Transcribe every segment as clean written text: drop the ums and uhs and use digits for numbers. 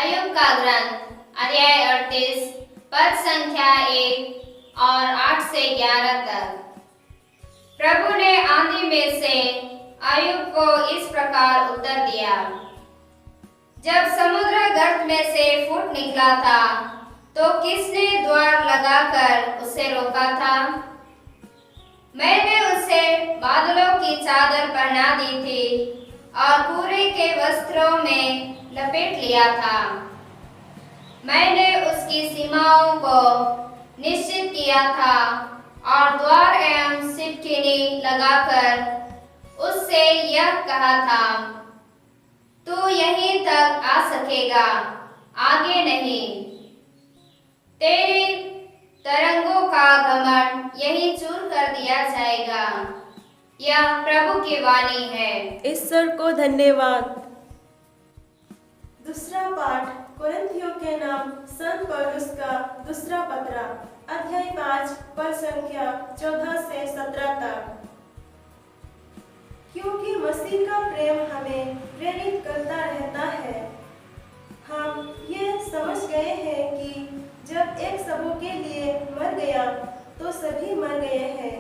अय्यूब का ग्रंथ अध्याय 38 पद संख्या 1 और 8 से 11 तक। प्रभु ने आंधी में से अय्यूब को इस प्रकार उत्तर दिया। जब समुद्र गर्त में से फूट निकला था तो किसने द्वार लगाकर उसे रोका था? मैंने उसे बादलों की चादर पहना दी थी और पूरे के वस्त्रों में लपेट लिया था। मैंने उसकी सीमाओं को निश्चित किया था और द्वार एवं सिटकिनी लगाकर उससे यह कहा था, तू यहीं तक आ सकेगा, आगे नहीं। तेरी तरंगों का घमंड यहीं चूर कर दिया जाएगा। यह प्रभु की वाणी है। ईश्वर को धन्यवाद। दूसरा पाठ कोरिन्थियों के नाम संत पौलुस का दूसरा पत्र अध्याय 5 पद संख्या 14 से 17 तक। क्योंकि मसीह का प्रेम हमें प्रेरित करता रहता है। हम ये समझ गए हैं कि जब एक सबों के लिए मर गया तो सभी मर गए हैं।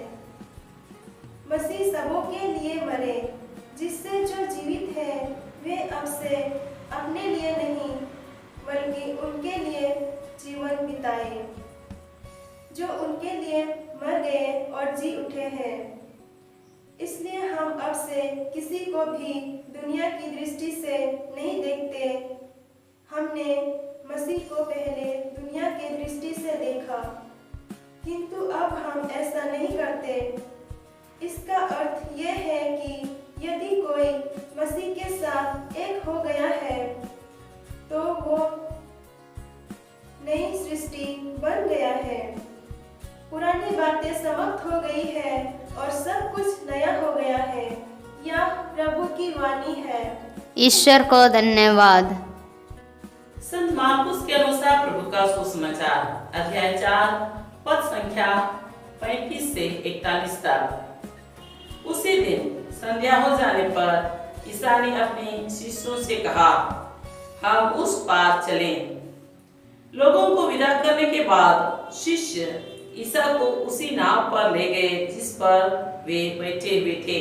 मसीह सबों के लिए मरे, जिससे जो जीवित हैं वे अब से अपने लिए नहीं बल्कि उनके लिए जीवन बिताए, जो उनके लिए मर गए और जी उठे हैं। इसलिए हम अब से किसी को भी दुनिया की दृष्टि से नहीं देखते। हमने मसीह को पहले दुनिया की दृष्टि से देखा, किंतु अब हम ऐसा नहीं करते। इसका अर्थ यह है कि यदि कोई मसीह के साथ एक हो गया है तो वो नई सृष्टि बन गया है। पुरानी बातें समाप्त हो गई है और सब कुछ नया हो गया है। यह प्रभु की वाणी है। ईश्वर को धन्यवाद। संत मार्कुस के अनुसार प्रभु का सुसमाचार अध्याय 4 पद संख्या 35 से 41 तक। उसी दिन संध्या हो जाने पर ईसा ने अपने शिष्यों से कहा, हम उस पार चलें। लोगों को विदा करने के बाद शिष्य ईसा को उसी नाव पर ले गए जिस पर वे बैठे हुए थे।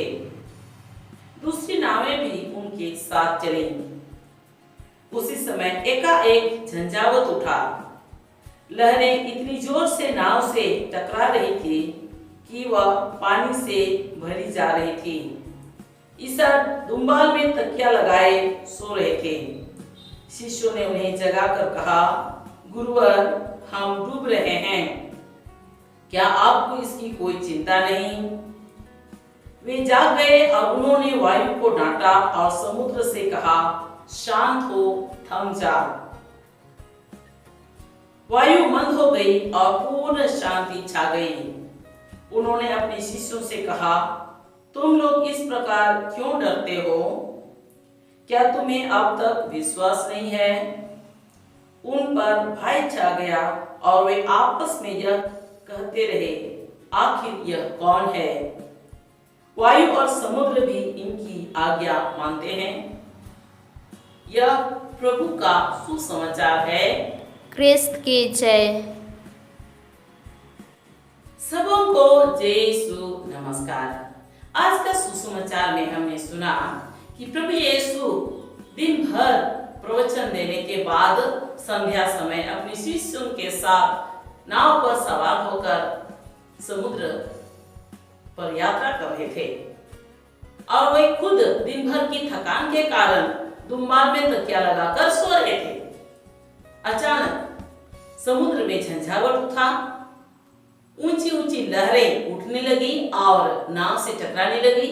दूसरी नावें भी उनके साथ चली। उसी समय एकाएक झंझावत उठा। लहरें इतनी जोर से नाव से टकरा रही थी कि वह पानी से भरी जा रही थी। ईसा दुम्बाल में तकिया लगाए सो रहे थे। शिष्यों ने उन्हें जगाकर कहा, गुरुवर, हम डूब रहे हैं, क्या आपको इसकी कोई चिंता नहीं? वे जाग गए और उन्होंने वायु को डांटा और समुद्र से कहा, शांत हो, थम जा। वायु मंद हो गई और पूर्ण शांति छा गई। उन्होंने अपने शिष्यों से कहा, तुम लोग इस प्रकार क्यों डरते हो? क्या तुम्हें अब तक विश्वास नहीं है? उन पर भय छा गया और वे आपस में यह कहते रहे, आखिर यह कौन है? वायु और समुद्र भी इनकी आज्ञा मानते हैं। यह प्रभु का सुसमाचार है। क्रिस्त की जय। सबों को जय यीशु नमस्कार। आज का सुसमाचार में हमने सुना कि प्रभु यीशु दिन भर प्रवचन देने के बाद संध्या समय अपने शिष्यों के साथ नाव पर सवार होकर समुद्र पर यात्रा कर रहे थे और वे खुद दिन भर की थकान के कारण दुम्बाल में तकिया लगाकर सो रहे थे। अचानक समुद्र में झंझावट उठा। ऊंची ऊंची लहरें उठने लगी और नाव से टकराने लगी।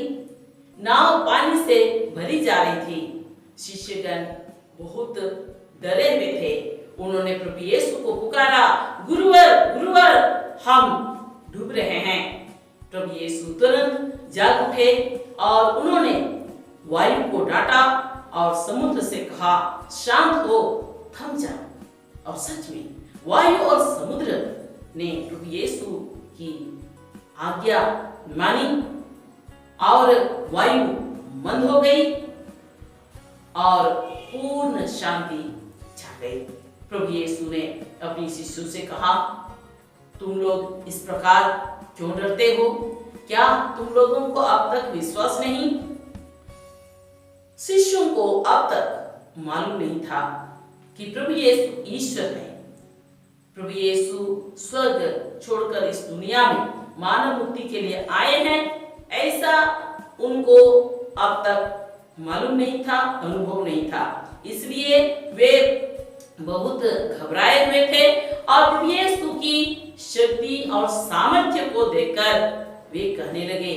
नाव पानी से भरी जा रही थी। शिष्यगण बहुत डरे हुए थे। उन्होंने प्रभु यीशु को पुकारा, गुरुवर, गुरुवर, हम डूब रहे हैं। प्रभु यीशु तुरंत जाग उठे और उन्होंने वायु को डांटा और समुद्र से कहा, शांत हो, थम जा। और सच में वायु और समुद्र ने प्रभु यीशु की आज्ञा मानी और वायु मंद हो गई और पूर्ण शांति छा गई। प्रभु यीशु ने अपनी शिष्यों से कहा, तुम लोग इस प्रकार क्यों डरते हो? क्या तुम लोगों को अब तक विश्वास नहीं? शिष्यों को अब तक मालूम नहीं था कि प्रभु यीशु ईश्वर है। प्रभु यीशु स्वर्ग छोड़कर इस दुनिया में मानव मुक्ति के लिए आए हैं, ऐसा उनको अब तक मालूम नहीं था, अनुभव नहीं था। इसलिए वे बहुत घबराए हुए थे और प्रभु यीशु की शक्ति और सामर्थ्य को देखकर वे कहने लगे,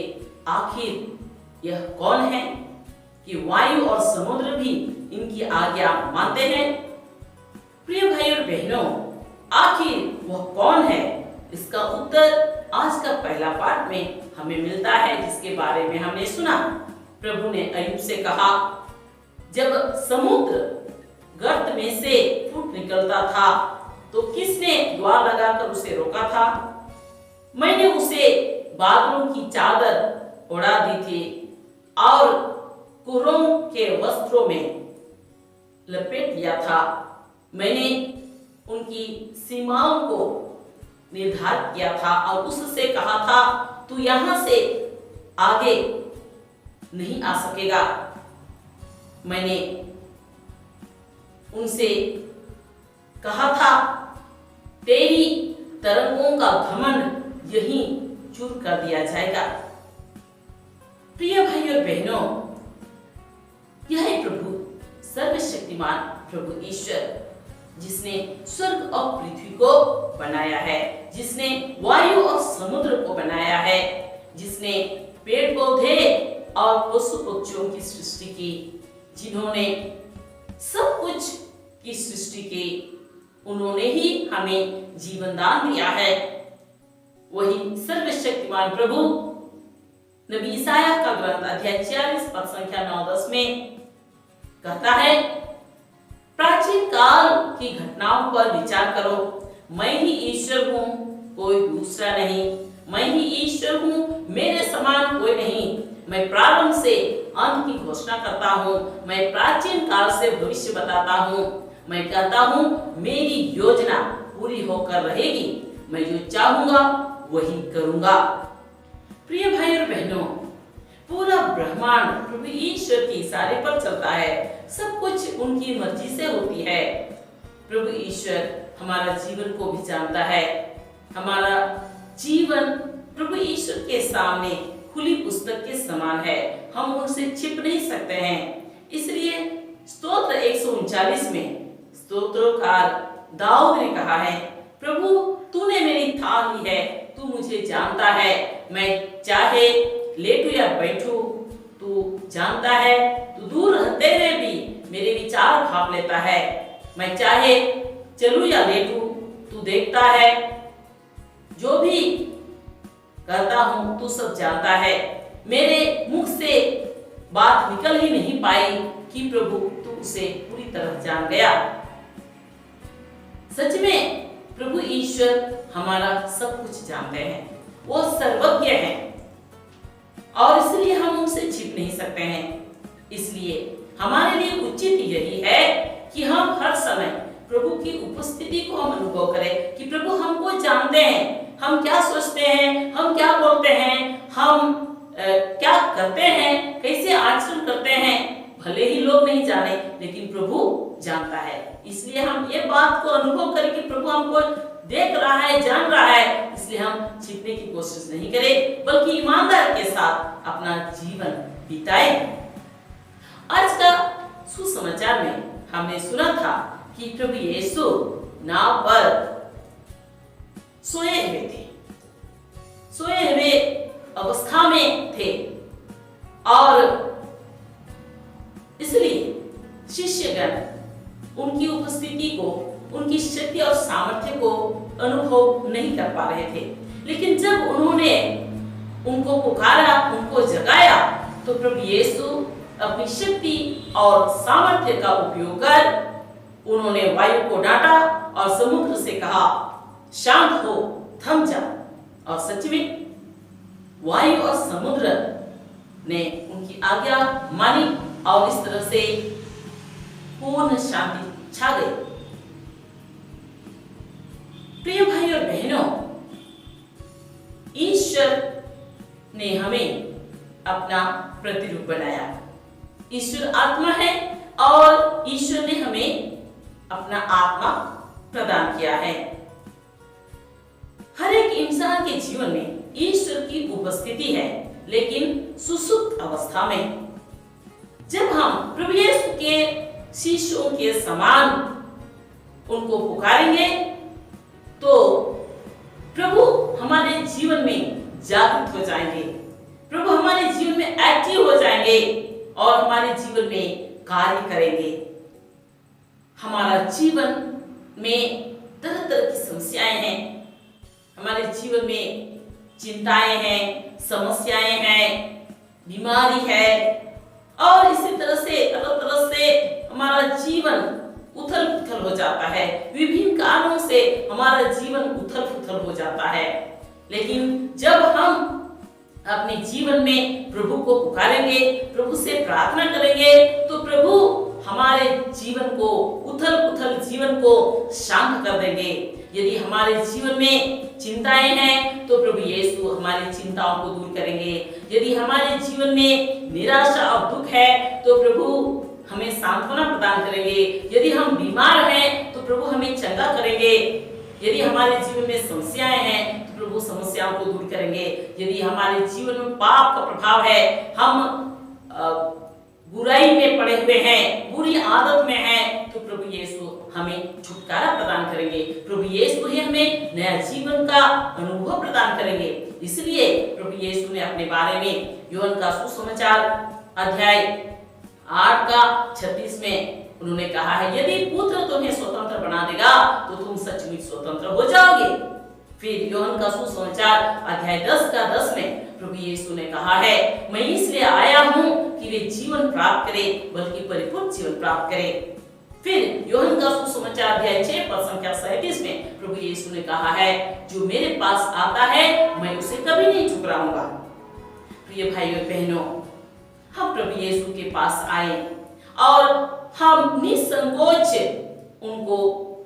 आखिर यह कौन है कि वायु और समुद्र भी इनकी आज्ञा मानते हैं? प्रिय भाई और बहनों, आखिर वह कौन है? इसका उत्तर आज का पहला पाठ में हमें मिलता है, जिसके बारे में हमने सुना। प्रभु ने अय्यूब से कहा, जब समुद्र गर्त में से फूट निकलता था तो किसने द्वार लगाकर उसे रोका था? मैंने उसे बादलों की चादर ओढ़ा दी थी और कुरों के वस्त्रों में लपेट लिया था। मैंने उनकी सीमाओं को निर्धारित किया था और उससे कहा था, तू यहां से आगे नहीं आ सकेगा। मैंने उनसे कहा था, तेरी तरंगों का घमंड यहीं चूर कर दिया जाएगा। प्रिय भाई और बहनों, यह प्रभु सर्वशक्तिमान प्रभु ईश्वर, जिसने स्वर्ग और पृथ्वी को बनाया है, जिसने वायु और समुद्र को बनाया है, जिसने पेड़ पौधे और पशु पक्षियों की सृष्टि की, जिन्होंने सब कुछ की सृष्टि की, उन्होंने ही हमें जीवन दान दिया है। वही सर्वशक्तिमान प्रभु नबी ईसाया का ग्रंथ अध्याय 46 पद संख्या 9-10 में कहता है, प्राचीन काल की घटनाओं पर विचार करो, मैं ही ईश्वर हूँ, कोई दूसरा नहीं। मैं ही ईश्वर हूँ, मेरे समान कोई नहीं। मैं प्रारंभ से अंत की घोषणा करता हूँ, मैं प्राचीन काल से भविष्य बताता हूँ। मैं कहता हूँ, मेरी योजना पूरी होकर रहेगी, मैं जो चाहूंगा वही करूंगा। प्रिय भाई और बहनों, पूरा ब्रह्मांड प्रभु ईश्वर के इशारे पर चलता है, सब कुछ उनकी मर्जी से होती है। प्रभु ईश्वर हमारा जीवन को भी जानता है। हमारा जीवन प्रभु ईश्वर के सामने खुली पुस्तक के समान है, हम उनसे छिप नहीं सकते हैं। इसलिए स्तोत्र 139 में स्तोत्रकार दाऊद ने कहा है, प्रभु तूने मेरी थाह ली है, तू मुझे जानता है। मैं चाहे लेटूं या बैठूं, तू जानता है। तू दूर रहते हुए भी मेरे विचार भांप लेता है। मैं चाहे चलूं या लेटूं, तू देखता है। जो भी करता हूं तू सब जानता है। मेरे मुख से बात निकल ही नहीं पाई कि प्रभु तू उसे पूरी तरह जान गया। सच में प्रभु ईश्वर हमारा सब कुछ जानते हैं, वो सर्वज्ञ हैं और इसलिए हम उनसे छिप नहीं सकते हैं। इसलिए हमारे लिए उचित यही है कि हम हर समय प्रभु की उपस्थिति को हम अनुभव करें कि प्रभु हमको जानते हैं, हम क्या सोचते हैं, हम क्या बोलते हैं, हम क्या करते हैं, कैसे आचरण करते हैं। भले ही लोग नहीं जाने, लेकिन प्रभु जानता है। इसलिए हम ये बात को अनुभव करें कि प्रभु हमको देख रहा है, जान रहा है। इसलिए हम छिपने की कोशिश नहीं करें, बल्कि ईमानदार के साथ अपना जीवन बिताएं। आज का सुसमाचार में हमने सुना था कि प्रभु यीशु नाव पर सोए हुए थे, सोए हुए अवस्था में थे और इसलिए शिष्यगण उनकी उपस्थिति को, उनकी शक्ति और सामर्थ्य को अनुभव नहीं कर पा रहे थे। लेकिन जब उन्होंने उनको पुकारा, उनको जगाया, तो प्रभु यीशु अपनी शक्ति और सामर्थ्य का उपयोग कर उन्होंने वायु को डांटा और समुद्र से कहा, शांत हो, थम जा। और सच में वायु और समुद्र ने उनकी आज्ञा मानी और इस तरह से पूर्ण शांति छा गई। प्रिय भाई और बहनों, ईश्वर ने हमें अपना प्रतिरूप बनाया। ईश्वर आत्मा है और ईश्वर ने हमें अपना आत्मा प्रदान किया है। हर एक इंसान के जीवन में ईश्वर की उपस्थिति है, लेकिन सुसुप्त अवस्था में। जब हम प्रभु यीशु के शिष्यों के समान उनको पुकारेंगे तो प्रभु हमारे जीवन में जागृत हो जाएंगे, प्रभु हमारे जीवन में एक्टिव हो जाएंगे और हमारे जीवन में कार्य करेंगे। हमारा जीवन में तरह तरह की समस्याएं हैं, हमारे जीवन में चिंताएं हैं, समस्याएं हैं, बीमारी है और इसी तरह से हमारा जीवन उथल पुथल हो जाता है। विभिन्न कारणों से हमारा जीवन उथल पुथल हो जाता है। लेकिन जब हम अपने जीवन में प्रभु को पुकारेंगे, प्रभु से प्रार्थना करेंगे, तो प्रभु हमारे जीवन को, उथल पुथल जीवन को शांत कर देंगे। यदि हमारे जीवन में चिंताएं हैं तो प्रभु यीशु हमारी चिंताओं को दूर करेंगे। यदि हमारे जीवन में निराशा और दुख है तो प्रभु हमें सांत्वना प्रदान करेंगे। यदि हम बीमार हैं तो प्रभु हमें चंगा करेंगे। यदि हमारे जीवन में समस्याएं हैं तो प्रभु समस्याओं को दूर करेंगे। यदि हमारे जीवन में पाप का प्रभाव है, हम बुराई में पड़े हुए हैं, बुरी आदत में हैं, तो प्रभु यीशु हमें छुटकारा प्रदान करेंगे। प्रभु यीशु ही हमें नया जीवन का अनुभव प्रदान करेंगे। इसलिए प्रभु यीशु ने अपने बारे में यूहन्ना का सुसमाचार अध्याय 8:36 में उन्होंने कहा है, यदि पुत्र तुम्हें स्वतंत्र बना देगा तो तुम सचमुच स्वतंत्र हो जाओगे। फिर यूहन्ना का सुसमाचार अध्याय 10:10 में प्रभु यीशु ने कहा है, मैं इसलिए आया हूं कि वे जीवन प्राप्त करें, बल्कि परिपूर्ण जीवन प्राप्त करें। फिर यूहन्ना का सुसमाचार अध्याय 6:37 में प्रभु यीशु ने कहा है, जो मेरे पास आता है मैं उसे कभी नहीं ठुकराऊंगा। प्रिय भाइयों बहनों, हम प्रभु यीशु के पास आए और हम निसंकोच उनको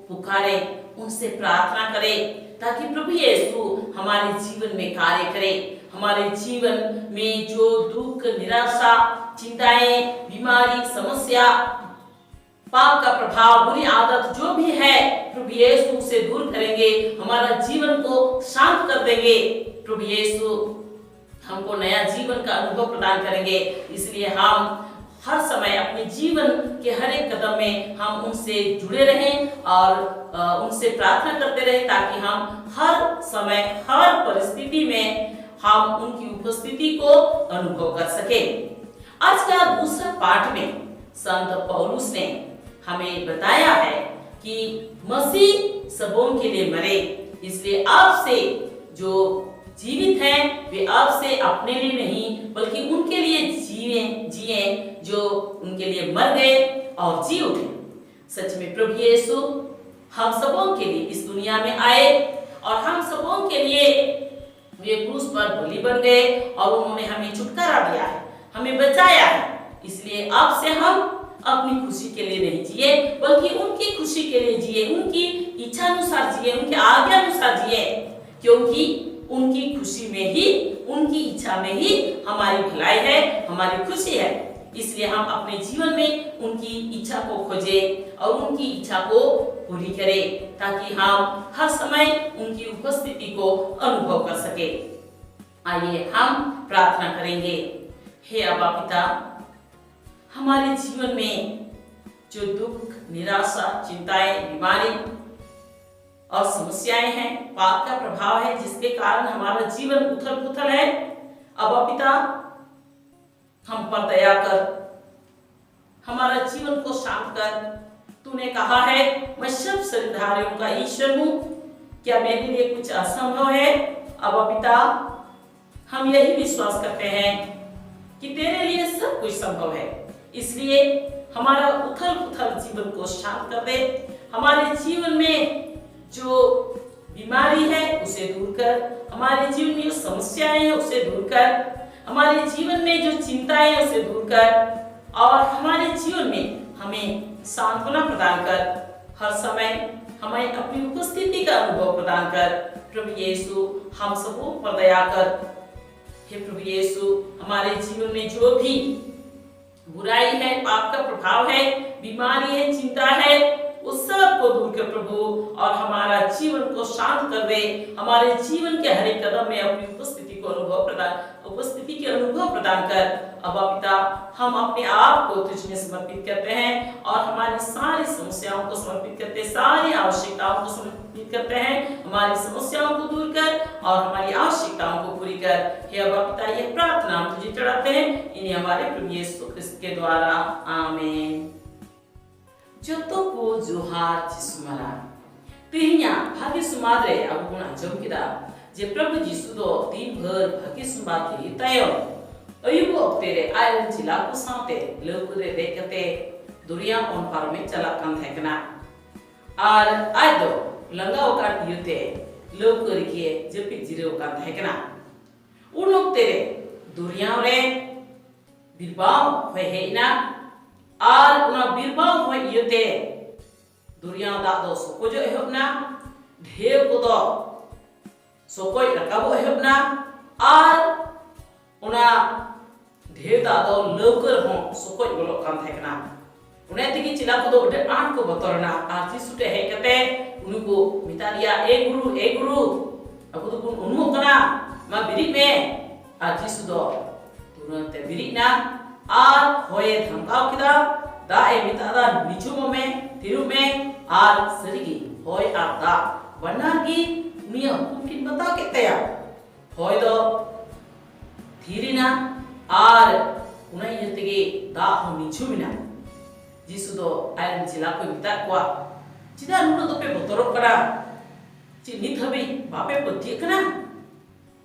पुकारें, उनसे प्रार्थना करें, ताकि प्रभु यीशु हमारे जीवन में कार्य करे। हमारे जीवन में जो दुख, निराशा, चिंताएं, बीमारी, समस्या, पाप का प्रभाव, बुरी आदत जो भी है, प्रभु यीशु से दूर करेंगे, हमारा जीवन को शांत कर देंगे। प्रभु यीशु हमको नया जीवन का अनुभव प्रदान करेंगे। इसलिए हम हर समय अपने जीवन के हर एक कदम में हम उनसे जुड़े रहें और उनसे प्रार्थना करते रहें, ताकि हम हर समय, हर परिस्थिति में हम उनकी उपस्थिति को अनुभव कर सके। आज का दूसरा पाठ में संत पौलुस ने हमें बताया है कि मसीह सबों के लिए मरे, इसलिए आपसे जो जीवित हैं वे आपसे अपने लिए नहीं बल्कि उनके लिए जिए जो उनके लिए मर गए और जी उठे। सच में प्रभु यीशु हम सबों के लिए इस दुनिया में आए और हम सबों के लिए वे क्रूस पर बलि बन गए और उन्होंने हमें छुटकारा दिया है, हमें बचाया है। इसलिए अब से हम अपनी खुशी के लिए नहीं जिए बल्कि उनकी खुशी के लिए जिए, उनकी इच्छा अनुसार जिए, उनके आज्ञा अनुसार जिए, क्योंकि उनकी खुशी में ही, उनकी इच्छा में ही हमारी भलाई है, हमारी खुशी है। इसलिए हम अपने जीवन में उनकी इच्छा को खोजें और उनकी इच्छा को पूरी करें, ताकि हम हर समय उनकी उपस्थिति को अनुभव कर सके। आइए हम प्रार्थना करेंगे। हे अब्बा पिता, हमारे जीवन में जो दुख, निराशा, चिंताएं, बीमारी और समस्याएं हैं, पाप का प्रभाव है जिसके कारण हमारा जीवन उथल पुथल है, अब्बा पिता हम पर दया कर, हमारा जीवन को शांत कर। तूने कहा है मैं सब शरीरधारियों का ईश्वर हूँ, क्या मेरे लिए कुछ असंभव है? अब्बा पिता हम यही विश्वास करते हैं कि तेरे लिए सब कुछ संभव है। इसलिए हमारा उथल पुथल जीवन को शांत कर दे। हमारे जीवन में जो बीमारी है उसे दूर कर, हमारे जीवन में जो समस्याएं हैं उसे दूर कर, हमारे जीवन में जो चिंताएं हैं उसे दूर कर और हमारे जीवन में हमें सांत्वना प्रदान कर। हर समय हमें अपनी उपस्थिति का अनुभव प्रदान कर। प्रभु यीशु हम सबों पर दया कर। हे प्रभु यीशु, हमारे जीवन में जो भी बुराई है, पाप का प्रभाव है, बीमारी है, चिंता है, उस सब को दूर कर प्रभु, और हमारा जीवन को शांत कर दे। हमारे जीवन के हर एक कदम में अपनी उपस्थिति के अनुभव प्रदान कर। अब पिता, हम अपने आप को तुझ में समर्पित करते हैं और हमारी सारी समस्याओं को समर्पित करते हैं, सारी आवश्यकताओं को समर्पित करते हैं। हमारी समस्याओं को दूर कर और हमारी आवश्यकताओं को पूरी कर। हे अब्बा पिता, ये प्रार्थना हम तुझे चढ़ाते हैं इन्हीं हमारे प्रभु यीशु ख्रिस्त के द्वारा, आमीन। जतो को जोहार जिसुमरा तिहिया भाग्य सुमाद्रे अब गुण आजम किदा जे प्रभु यीशु दो दिन भर भाग्य सुमा के तायो अयुब तेरे आयरन जिला को साथे लोकुरे देखते दुनिया ऑन पार में चला कान थेकना और आज दो लंगा ओकान युते लोकुर के जपि जिरे ओकान थेकना उन तेरे दुनिया रे बिरबाव होय हेना और उना बिरबाव होय युते दुनिया दा दो सोको जो एहबना ढेव को दो सोकोय रकाबो एहबना और उना ढेव दा दो लौकर हो सोकोय बोलो कान थेकना उने तिगी चिला को दो उडे आन को बतरना आची सुटे हे कते उनको मिता दिया ए गुरु अब तो कुन उनु कना मा बिरी में आची सुदो तुरंत बिरी ना और होए धमकाव किदा दा ए मिता दा निचुमो में तिरु में और सरिगी होय आता वनागी निया कुकिन बता के तया होय दो थीरिना और उनाई यतिगे दा हो निचुमिना जिसु दो आयन जिला को मिता को चिदा नुनो तो पे बतरो करा चि नित हबी बापे पति कना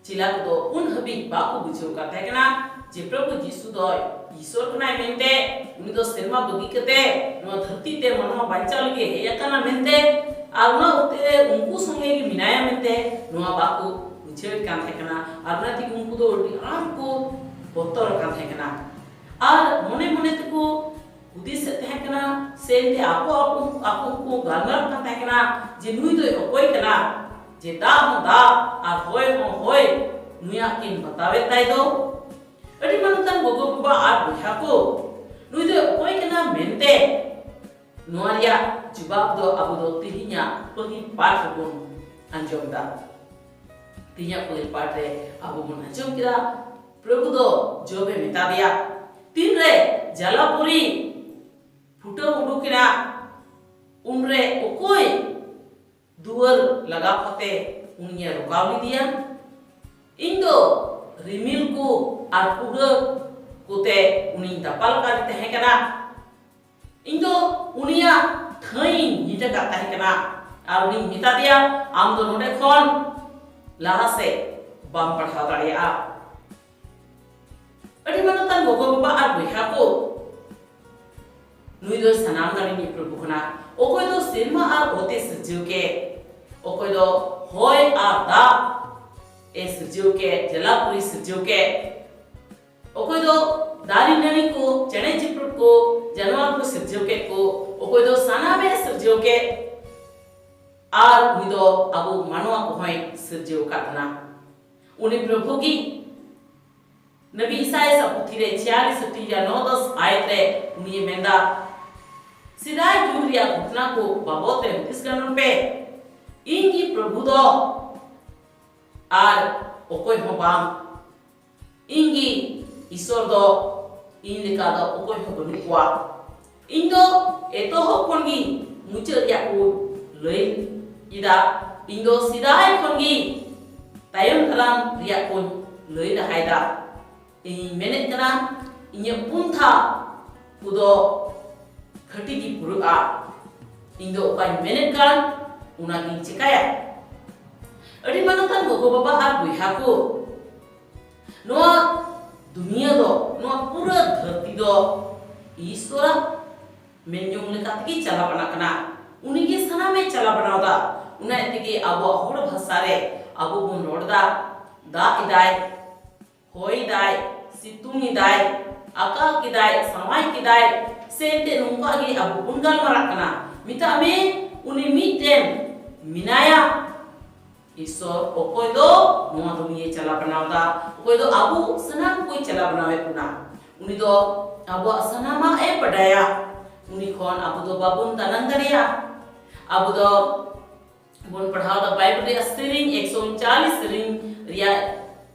चिला को दो उन हबी बापू बुझो का थेकना जे प्रभु यीशु दो ईश्वर कनाय मेनते उनी दो सेरमा बगी कते नो धरती ते मनवा बांचा लगे हे यकना मेनते आर नो ते उनको संगे की मिनाया मेनते नो बापू बुझे का थेकना आर ना ती उनको दो आम को बतरो का थेकना आर मने मने तको उद्देश्य थेकना सेते आपो को गालर का थेकना जे नुई दो ओकोय कना जे दा आर होय नुया किन बतावे ताई दो अडी मनतन गोगो बाबा आर बुझा को नुई दो ओकोय कना मेनते नोरिया जवाब दो अबु दो तिहिया पहि पाठ गुण अंजम दा तिहिया पहि पाठ रे अबु गुण अंजम किदा प्रभु दो जोबे मिता दिया तीन रे जलापुरी फुटो उडुकिना उनरे ओकोय दुवर लगा पते उनिया रुकावली दिया इंदो रिमिल को आर पुरा कोते उनी दपाल का दिते है कना इंदो उनिया थई निते का है कना आर उनी मिता दिया आम दो नोडे खन लाहा से बाम पढ़ा दाड़िया अडी मनतन गोगो बाबा आर बुहा को नुई दो सनाम गानी प्रभु खना ओकोय दो सिरमा आर ओते सजू के ओकोय दो होय आ दा ए सजू के जलापुरी सजू के ओकोय दो दारी ननी को चने चिपड़ को जानवर को सजू के को ओकोय दो सना में सजू के आर नुई दो अबु मानवा को होय सजू काटना उनी प्रभु की नबी ईसाया पुथी रे 46 या 9-10 आयत रे उनी मेंदा सिदाय जुरिया घटना को बाबत रे हतिसगन पे इनकी प्रभु दो आर ओकोय हो बाम इंगी ईश्वर दो इन लेका दो ओकोय हो बनुवा इन दो एतो हो कोनगी मुचे या को लई इदा इन दो सिदाय कोनगी तायम कलाम रिया को लई रहायदा इन मेनेट कना इन्य पुंथा पुदो खटी की पुरुआ इन दो ओकाय मेनेट कान उना की चिकाया अडी मनतन गोगो बाबा आर बुहा को नो दुनिया दो नो पूरा धरती दो ईश्वर मेन्यों लेका की चला बना कना उनी के सना में चला बनावदा उना एतिके अबो होड़ भाषा रे अबो बुन रोडदा दा इदाय होय दाय सितुंग इदाय अकाल किदाय समय किदाय सेते नुंका गे अबो बुन गल मरा कना मिता में uni miten minaya Isor okoi do noa dunia chala बनाव दा okoi do abu sanam koi chala बनावे पुना uni do abu sanama padaya uni kon abu do babun tanang daria abu do bun पढ़ाव दा बाइबल रे स्त्रीन 139 स्त्रीन रिया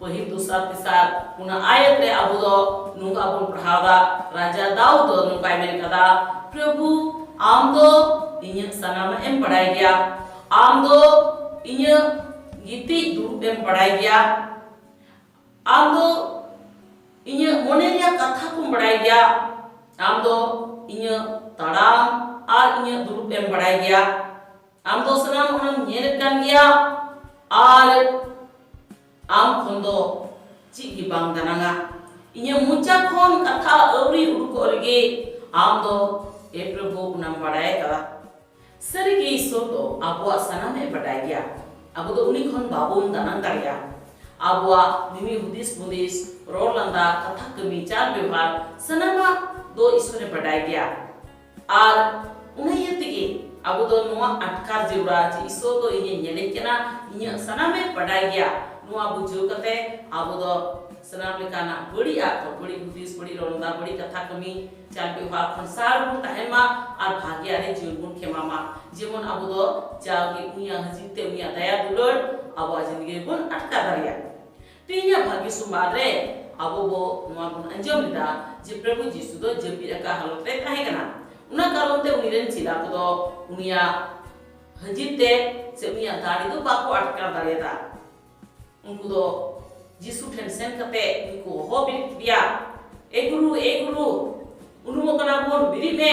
पहिल दूसरा तीसरा पुना आयत रे abu do नुका bun पढ़ाव दा राजा दाऊद do नुका मेन कदा प्रभु आम दो इन्य sanama पढ़ाई गया आम दो इन्य giti duduk em padai gya am do inya mone ria katha kum padai gya am do inya tadam ar inya duduk em padai gya am do sanam onam nyel kan gya ar am khondo chi gi bang dananga inya mucha khon katha auri uduk orge am do e prabhu unam padai kala sarigi so do abwa sanam e padai gya abu do uni khon babun danang daria abwa mimi hudis budis ror landa katha kami char ବ୍ୟବହାର sanama do isore badai gya ar unai yetigi abu do nuwa atkar jiura ji iso do ini nyele kena inya saname badai gya nuwa buju kate abu do sanam lekana badi atho badi hudis badi ror landa badi katha kami char ବ୍ୟବହାର khon sar bun tahema ar bhagya re jiun bun khemama jemon abu do jagi unia hajite unia daya dulur abu ajindgi bun atka daria tinya bhagi sumare abu bo nuwa bun anjom lida je prabhu jisu do jebi aka halot re tahe kana una karonte uni ren chila ko do unia hajite se unia dari do bako atka daria da unku do jisu then sen kate unku hobi dia e guru unumo kana bon biri me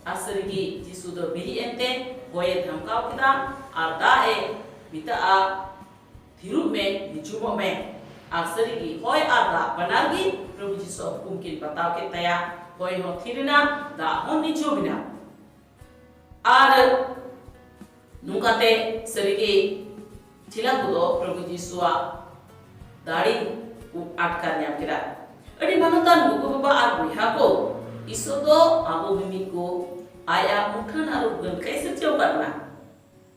asrigi jisu do biri ente boye dhamkau kita ar dae bita a thiru me nijumo me asrigi hoy ada banagi prabhu jisu mungkin bataw ke taya hoy ho thirina da ho nijubina ar nungkate serigi thila kudo prabhu jisu a dari atkar nyam kira adi manutan buku baba ar buha ko iso do abu mimi ko aya mukhan aru gun kaise chau karna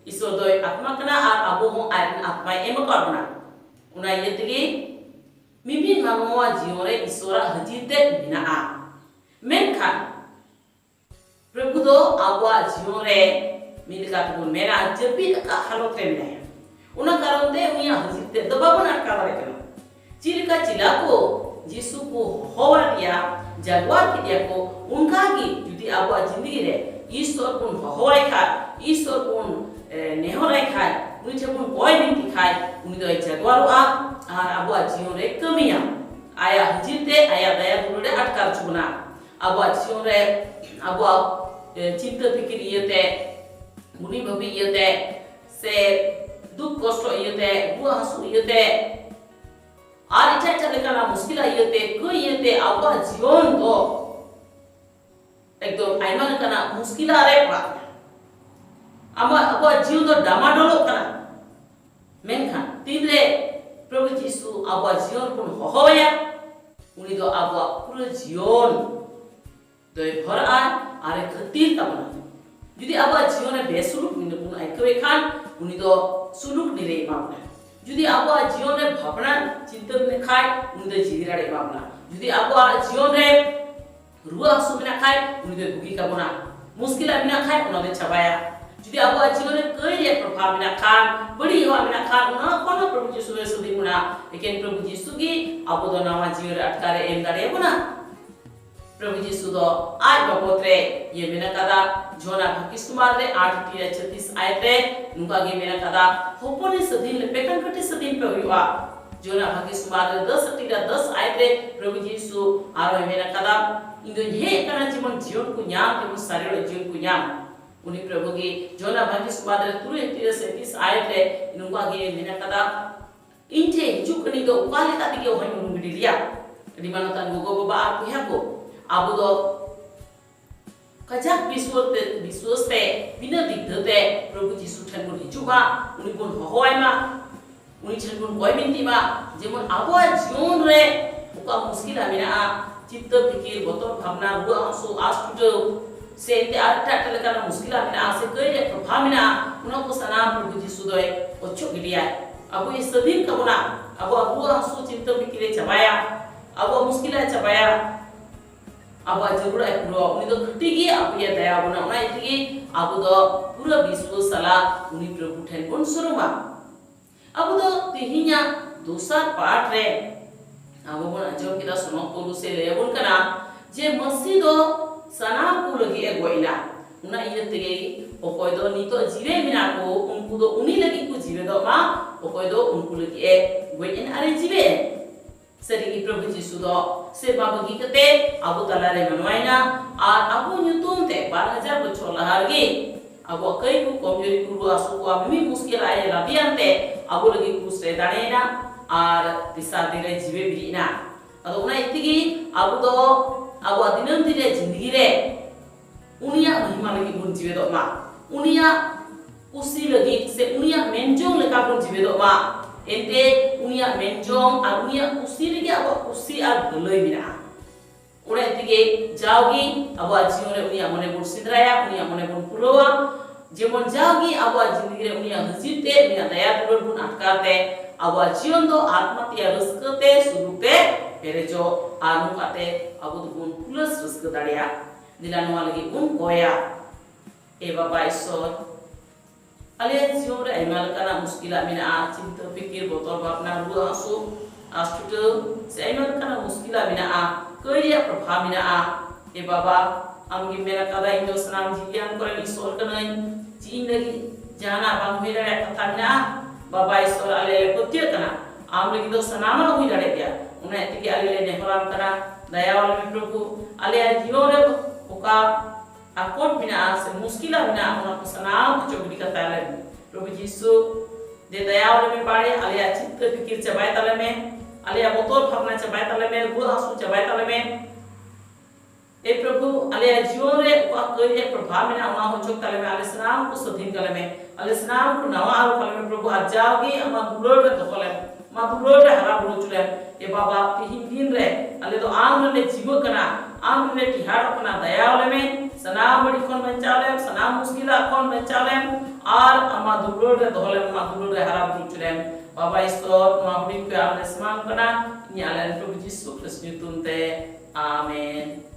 iso do atma kana ar abu ho ayan atma em karna una yetigi mimi manwa jiore isora hajite bina a menkhan prabhu do abwa jiore milka bun mera jebi ka halot remna una karonte unia hajite do babuna ka bare kana chilka chilako jisu ko howa dia jaguar ki dia ko unka ki judi abu zindagi re ishwar pun hoy kha ishwar pun nehorai kha uni chapun boy binti khai uni do jaguar a ar abu jion re kamiya aya hajite aya daya dulure atkar chuna abu jion re abu चिंता फिक्र इयते मुनि भबी इयते से दुख कष्ट इयते बुआ हसु इयते are इच्छा लेकाना मुश्किल इयते को इयते आबा जीवन तो एकदम आइमा लेकाना मुश्किल आरे पा आमा आबा जीवन तो डामाडोलो कना मेनखान तीनरे प्रभु यीशु आबा जीवन पुन होया उनी तो आबा पूरा जीवन दोय भर आरे खतीर तमना जुदी आबा जीवन बेसुलुक निने पुन आइकवे खान उनी तो सुलुक निरे मामना जुदी आबा जीवन भावना चिंतन ने खाय उनी तो जीरा रे मामना जुदी आबा जीवन रे रुआ सुमिना खाय उनी तो बुगी का बना मुश्किल आमिना खाय उना दे छबाया जुदी आबा जीवन रे कई रे प्रभाव मिना खान बड़ी हो मिना खान उना कोन प्रभु यीशु रे सुदी मुना लेकिन प्रभु यीशु की आबो तो नामा जीवन रे अटकारे एम गारे बना प्रभु यीशु दो आज बपोत्रे ये मेना कदा जोना भकिसुमार रे 8:36 आयत रे नुका गे मेना कदा होपोने सदिन ले पेकन कटे सदिन पे हुआ जोना भकिसुमार रे 10:10 आयत रे प्रभु यीशु आरो मेना कदा इंदो ये कना जीवन जीवन को न्याम के सारे जीवन को न्याम उनी प्रभु गे जोना भकिसुमार रे 3:37 आयत रे नुका गे मेना कदा इंटे जुकनी दो उकाले ताति के होय नु मिडिलिया रिमानो तन गोगो बाबा आप को आबो दो कजाक विश्वस्ते बिना दिगदते प्रभु यीशु ठनगुन हिजुबा उनी गुन होयमा उनी ठनगुन गोयमिनतिमा जेमन आबो जीवन रे उका मुश्किल आमिना चित्त फिकिर बतर भावना रुआ आंसू आसुटो से ते आटा लेकाना मुश्किला मेना से कई प्रभाव मेना उना को सनाम प्रभु यीशु दोय ओछो गिडिया अब ये सदीन कबना अब अबु आंसू चिंता बिकिरे चबाया अब मुश्किला चबाया अब जरूर है पूरा उनी तो खटी गई अब ये दया बना उना इतनी अब तो पूरा विश्व सला उनी प्रभु ठेन बन सुरुमा अब तो तिहिnya दूसरा पार्ट रे अब बना जो kita सुनो पोलू से ले बन कना जे मसीह दो सनाम को लगी एक गोइना उना ये तेगे ओकोय दो नीतो जीवे मिना को उनको दो उनी लगी को जीवे दो मा ओकोय दो उनको लगी एक गोइन अरे जीवे सरी प्रभु यीशु दो से बाबा की कते अबु तलारे मनवाइना और अबु न्यूतुम ते 12,000 बच्चों लहारगी अबु कई को कमजोरी को आसु को अभी मुश्किल आए लबियांते अबु लगी कुछ रे दानेना और तिसा दिरे जीवे बिना अदो उना इतिगी अबु दो अबु दिनम दिरे जिंदगी रे उनिया महिमा लगी बुन जीवे दो मा उनिया उसी लगी से उनिया मेंजोंग लेका बुन जीवे दो मा एंटे उनिया मेंजोंग और उनिया उसी लगी अब उसी और गलई मिना उड़े तिगे जाओगी अब जीवन रे उनिया मने बुन सिद्राया उनिया मने बुन पुलोवा जेमन जाओगी अब जिंदगी रे उनिया हजीते मिना दया दुलर बुन अटकाते अब जीवन दो आत्मा तिया रसकते सुरुते पेरेजो आनु काते अब बुन पुलस रसक दाड़िया दिलानो लगी बुन कोया ए बाबा ईश्वर अले जीवन रे आइमा लकाना मुश्किला मिना चिंता फिकिर बोतल भावना रुआ आंसू आस्टुटो से आइमा लकाना मुश्किला मिना कइया प्रभाव मिना ए बाबा आमगी मेरा कदा इंदो सनाम जिलियान करे ईश्वर कनई चीन लगी जाना बांग मेरा कथा मिना बाबा ईश्वर अले कोत्य कना आम लगी दो सनामा हुई लड़े गया उन्हें एतिके अले ने हराम कना दया वाले प्रभु अले जीवन रे ओका akot bina se muskila bina una kusanaam chogdi ka tale प्रभु यीशु दे दया और में पाड़े आलिया चित्त फिकिर चबाय तले में आलिया बोतल भावना चबाय तले में रुआ आंसू चबाय तले में ए प्रभु आलिया जीवन रे का कई प्रभाव में ना हो चोक तले में आलिया स्नाम को सधीन तले में आलिया स्नाम को नवा आरो तले में प्रभु आज जाओगी अमा दुलोर रे दखले मा दुलोर रे हरा बुलो चुले ए बाबा तिहिन दिन रे आले तो आम रे जीव कना आम रे तिहाड़ अपना दया वाले में सनाम बड़ी कौन बचालेम सनाम मुश्किला कौन बचालेम और अमा दुलोर रे दखले मा दुलोर रे हरा बुलो चुले बाबा ईश्वर मा बड़ी को आमने स्मान कना न्यालन प्रभु यीशु कृष्ण तुमते आमेन।